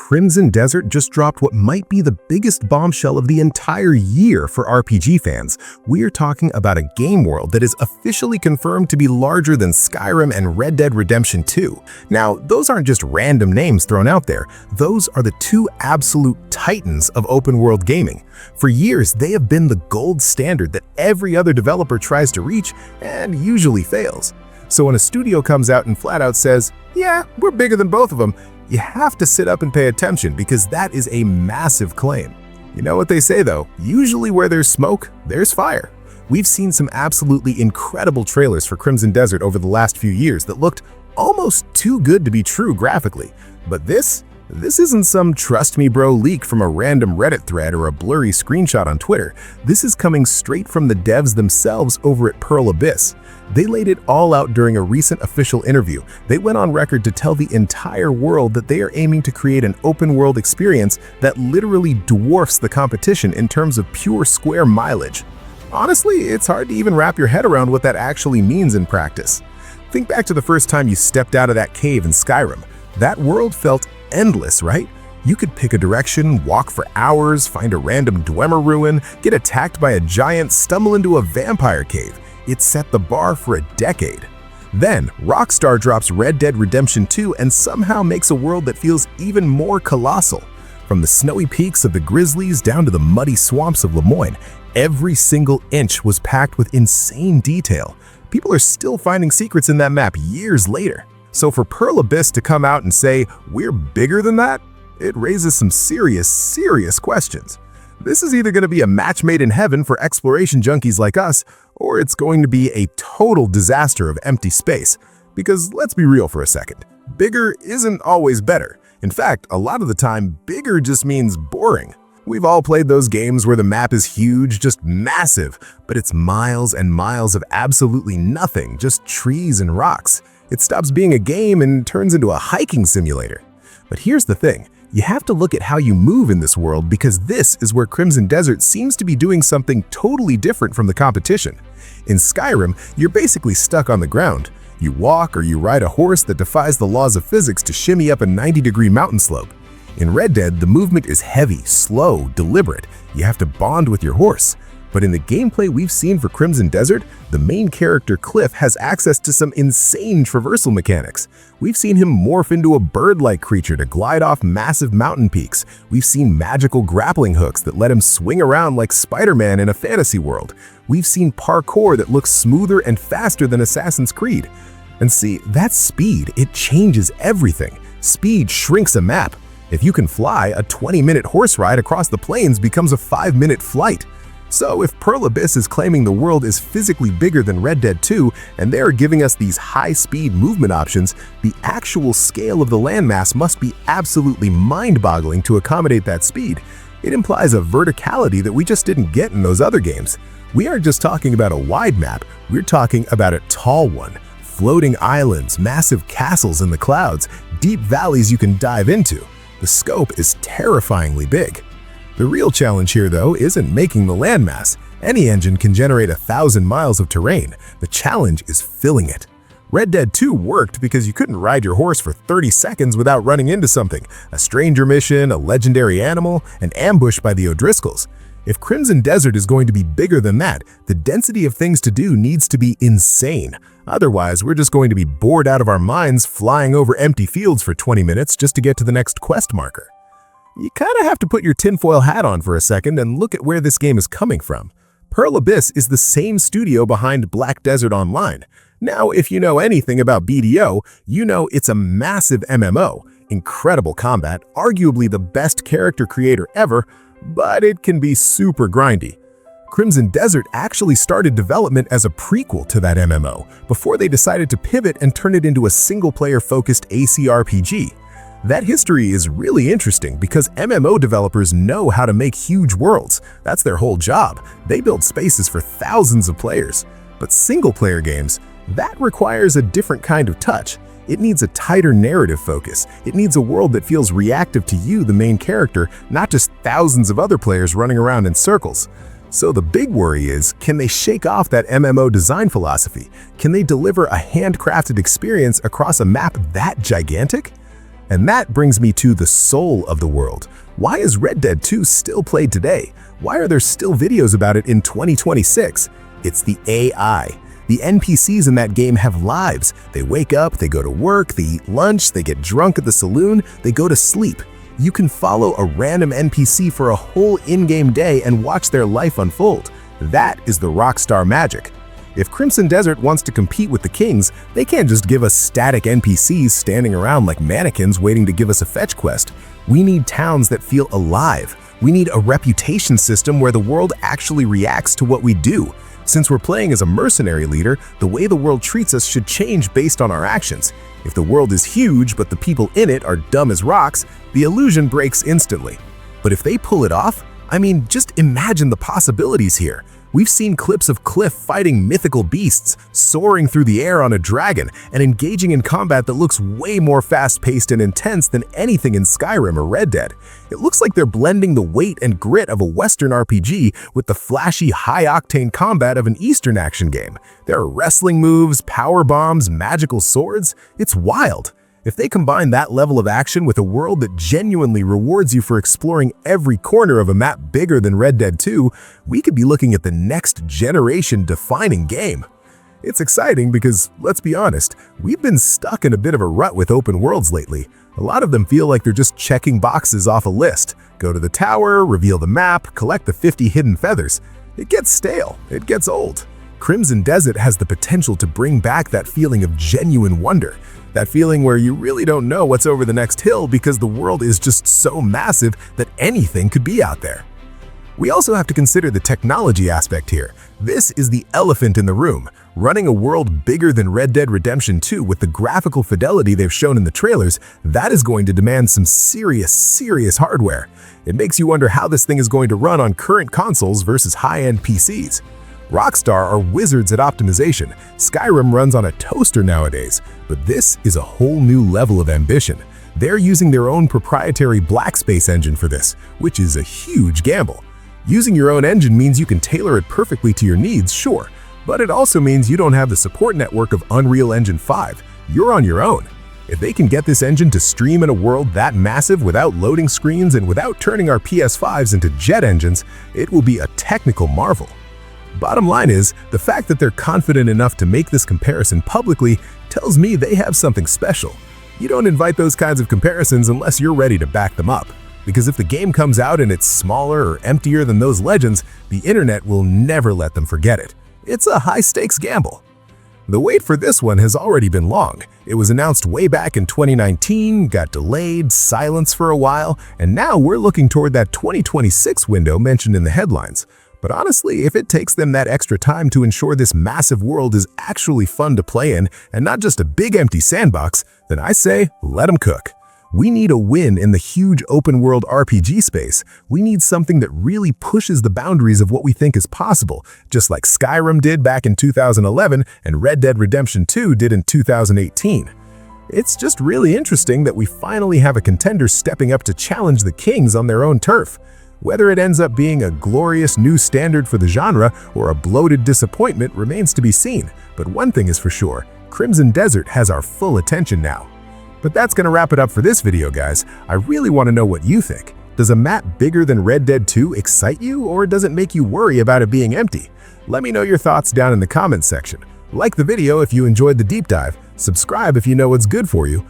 Crimson Desert just dropped what might be the biggest bombshell of the entire year for RPG fans. We're talking about a game world that is officially confirmed to be larger than Skyrim and Red Dead Redemption 2. Now, those aren't just random names thrown out there. Those are the two absolute titans of open-world gaming. For years, they have been the gold standard that every other developer tries to reach and usually fails. So when a studio comes out and flat out says, "Yeah, we're bigger than both of them," you have to sit up and pay attention because that is a massive claim. You know what they say though, usually where there's smoke, there's fire. We've seen some absolutely incredible trailers for Crimson Desert over the last few years that looked almost too good to be true graphically. But this isn't some trust me bro leak from a random Reddit thread or a blurry screenshot on Twitter. This is coming straight from the devs themselves over at Pearl Abyss. They laid it all out during a recent official interview. They went on record to tell the entire world that they are aiming to create an open-world experience that literally dwarfs the competition in terms of pure square mileage. Honestly, it's hard to even wrap your head around what that actually means in practice. Think back to the first time you stepped out of that cave in Skyrim. That world felt endless, right? You could pick a direction, walk for hours, find a random Dwemer ruin, get attacked by a giant, stumble into a vampire cave. It set the bar for a decade. Then, Rockstar drops Red Dead Redemption 2 and somehow makes a world that feels even more colossal. From the snowy peaks of the Grizzlies down to the muddy swamps of Lemoyne, every single inch was packed with insane detail. People are still finding secrets in that map years later. So for Pearl Abyss to come out and say, "We're bigger than that," it raises some serious questions. This is either going to be a match made in heaven for exploration junkies like us, or it's going to be a total disaster of empty space. Because let's be real for a second, bigger isn't always better. In fact, a lot of the time, bigger just means boring. We've all played those games where the map is huge, just massive, but it's miles and miles of absolutely nothing, just trees and rocks. It stops being a game and turns into a hiking simulator. But here's the thing. You have to look at how you move in this world because this is where Crimson Desert seems to be doing something totally different from the competition. In Skyrim, you're basically stuck on the ground. You walk or you ride a horse that defies the laws of physics to shimmy up a 90-degree mountain slope. In Red Dead, the movement is heavy, slow, deliberate. You have to bond with your horse. But in the gameplay we've seen for Crimson Desert, the main character Cliff has access to some insane traversal mechanics. We've seen him morph into a bird-like creature to glide off massive mountain peaks. We've seen magical grappling hooks that let him swing around like Spider-Man in a fantasy world. We've seen parkour that looks smoother and faster than Assassin's Creed. And see, that speed, it changes everything. Speed shrinks a map. If you can fly, a 20-minute horse ride across the plains becomes a 5-minute flight. So if Pearl Abyss is claiming the world is physically bigger than Red Dead 2 and they are giving us these high-speed movement options, the actual scale of the landmass must be absolutely mind-boggling to accommodate that speed. It implies a verticality that we just didn't get in those other games. We aren't just talking about a wide map, we're talking about a tall one. Floating islands, massive castles in the clouds, deep valleys you can dive into. The scope is terrifyingly big. The real challenge here, though, isn't making the landmass. Any engine can generate 1,000 miles of terrain. The challenge is filling it. Red Dead 2 worked because you couldn't ride your horse for 30 seconds without running into something, a stranger mission, a legendary animal, an ambush by the O'Driscolls. If Crimson Desert is going to be bigger than that, the density of things to do needs to be insane. Otherwise, we're just going to be bored out of our minds flying over empty fields for 20 minutes just to get to the next quest marker. You kind of have to put your tinfoil hat on for a second and look at where this game is coming from. Pearl Abyss is the same studio behind Black Desert Online. Now, if you know anything about BDO, you know it's a massive MMO, incredible combat, arguably the best character creator ever, but it can be super grindy. Crimson Desert actually started development as a prequel to that MMO, before they decided to pivot and turn it into a single-player focused ACRPG. That history is really interesting because MMO developers know how to make huge worlds. That's their whole job. They build spaces for thousands of players. But single-player games, that requires a different kind of touch. It needs a tighter narrative focus. It needs a world that feels reactive to you, the main character, not just thousands of other players running around in circles. So the big worry is, can they shake off that MMO design philosophy? Can they deliver a handcrafted experience across a map that gigantic? And that brings me to the soul of the world. Why is Red Dead 2 still played today? Why are there still videos about it in 2026? It's the AI. The NPCs in that game have lives. They wake up, they go to work, they eat lunch, they get drunk at the saloon, they go to sleep. You can follow a random NPC for a whole in-game day and watch their life unfold. That is the Rockstar magic. If Crimson Desert wants to compete with the Kings, they can't just give us static NPCs standing around like mannequins waiting to give us a fetch quest. We need towns that feel alive. We need a reputation system where the world actually reacts to what we do. Since we're playing as a mercenary leader, the way the world treats us should change based on our actions. If the world is huge but the people in it are dumb as rocks, the illusion breaks instantly. But if they pull it off, just imagine the possibilities here. We've seen clips of Cliff fighting mythical beasts, soaring through the air on a dragon, and engaging in combat that looks way more fast-paced and intense than anything in Skyrim or Red Dead. It looks like they're blending the weight and grit of a Western RPG with the flashy, high-octane combat of an Eastern action game. There are wrestling moves, power bombs, magical swords. It's wild. If they combine that level of action with a world that genuinely rewards you for exploring every corner of a map bigger than Red Dead 2, we could be looking at the next generation-defining game. It's exciting because, let's be honest, we've been stuck in a bit of a rut with open worlds lately. A lot of them feel like they're just checking boxes off a list. Go to the tower, reveal the map, collect the 50 hidden feathers. It gets stale. It gets old. Crimson Desert has the potential to bring back that feeling of genuine wonder. That feeling where you really don't know what's over the next hill because the world is just so massive that anything could be out there. We also have to consider the technology aspect here. This is the elephant in the room. Running a world bigger than Red Dead Redemption 2 with the graphical fidelity they've shown in the trailers, that is going to demand some serious hardware. It makes you wonder how this thing is going to run on current consoles versus high-end PCs. Rockstar are wizards at optimization. Skyrim runs on a toaster nowadays, but this is a whole new level of ambition. They're using their own proprietary BlackSpace Engine for this, which is a huge gamble. Using your own engine means you can tailor it perfectly to your needs, sure, but it also means you don't have the support network of Unreal Engine 5. You're on your own. If they can get this engine to stream in a world that massive without loading screens and without turning our PS5s into jet engines, it will be a technical marvel. Bottom line is, the fact that they're confident enough to make this comparison publicly tells me they have something special. You don't invite those kinds of comparisons unless you're ready to back them up. Because if the game comes out and it's smaller or emptier than those legends, the internet will never let them forget it. It's a high-stakes gamble. The wait for this one has already been long. It was announced way back in 2019, got delayed, silenced for a while, and now we're looking toward that 2026 window mentioned in the headlines. But honestly, if it takes them that extra time to ensure this massive world is actually fun to play in and not just a big empty sandbox, then I say, let them cook. We need a win in the huge open-world RPG space. We need something that really pushes the boundaries of what we think is possible, just like Skyrim did back in 2011 and Red Dead Redemption 2 did in 2018. It's just really interesting that we finally have a contender stepping up to challenge the Kings on their own turf. Whether it ends up being a glorious new standard for the genre or a bloated disappointment remains to be seen, but one thing is for sure, Crimson Desert has our full attention now. But that's gonna wrap it up for this video, guys. I really want to know what you think. Does a map bigger than Red Dead 2 excite you, or does it make you worry about it being empty? Let me know your thoughts down in the comments section. Like the video if you enjoyed the deep dive, subscribe if you know what's good for you,